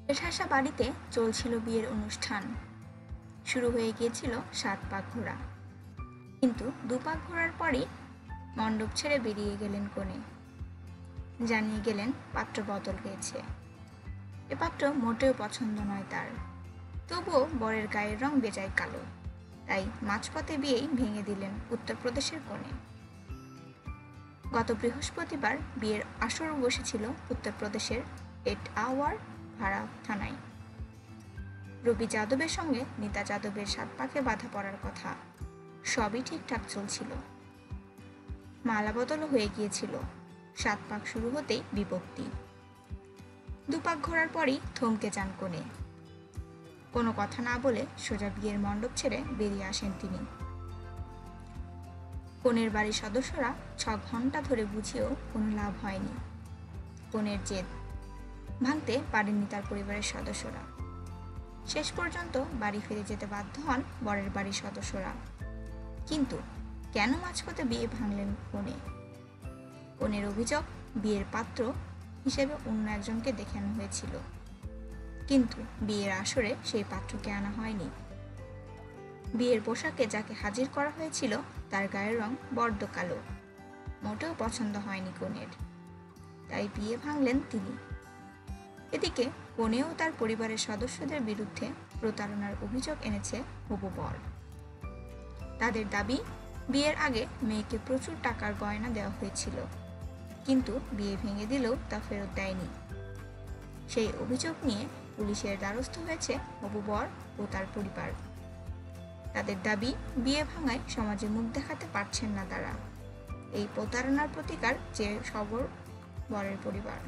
শেষাসা বাড়িতে চলছিল বিয়ের অনুষ্ঠান। শুরু হয়ে গিয়েছিল 7 পাক ঘোরা, কিন্তু 2 পাক ঘোরার পরই মণ্ডপ ছেড়ে বেরিয়ে গেলেন কনে। জানিয়ে গেলেন পাত্র বদল হয়েছে। এ পাত্র মোটেও পছন্দ নয় তার। তবুও বরের গায়ের রং বেজায় কালো, তাই মাঝপথে বিয়েই ভেঙে দিলেন উত্তরপ্রদেশের কনে। গত বৃহস্পতিবার বিয়ের আসর বসেছিল উত্তরপ্রদেশের এটাওয়ার ভাড়া থানায়। রবি যাদবের সঙ্গে নীতা যাদবের 7 পাকে বাধা পড়ার কথা। সবই ঠিকঠাক চলছিল, মালা বদলও হয়ে গিয়েছিল। 7 পাক শুরু হতেই বিপত্তি। 2 পাক ঘোরার পরই থমকে যান কনে। কোনো কথা না বলে সোজা বিয়ের মণ্ডপ ছেড়ে বেরিয়ে আসেন তিনি। কনের বাড়ির সদস্যরা 6 ঘন্টা ধরে বুঝিয়েও কোনো লাভ হয়নি। কনের জেদ ভাঙতে পারেননি তার পরিবারের সদস্যরা। শেষ পর্যন্ত বাড়ি ফিরে যেতে বাধ্য হন বরের বাড়ির সদস্যরা। কিন্তু কেন মাঝপথে বিয়ে ভাঙলেন কনে? কনের অভিযোগ, বিয়ের পাত্র হিসেবে অন্য একজনকে দেখে আনা হয়েছিল, কিন্তু বিয়ের আসরে সেই পাত্রকে আনা হয়নি। বিয়ের পোশাকে যাকে হাজির করা হয়েছিল তার গায়ের রং বড্ড কালো, মোটেও পছন্দ হয়নি কনের, তাই বিয়ে ভাঙলেন তিনি। এদিকে কনেও তার পরিবারের সদস্যদের বিরুদ্ধে প্রতারণার অভিযোগ এনেছে হবু বর। তাদের দাবি, বিয়ের আগে মেয়েকে প্রচুর টাকার গয়না দেওয়া হয়েছিল, কিন্তু বিয়ে ভেঙে দিলেও তা ফেরত দেয়নি। সেই অভিযোগ নিয়ে পুলিশের দ্বারস্থ হয়েছে হবু বর ও তার পরিবার। তাদের দাবি, বিয়ে ভাঙায় সমাজে মুখ দেখাতে পারছেন না তারা। এই প্রতারণার প্রতিকার চেয়ে সবর বরের পরিবার।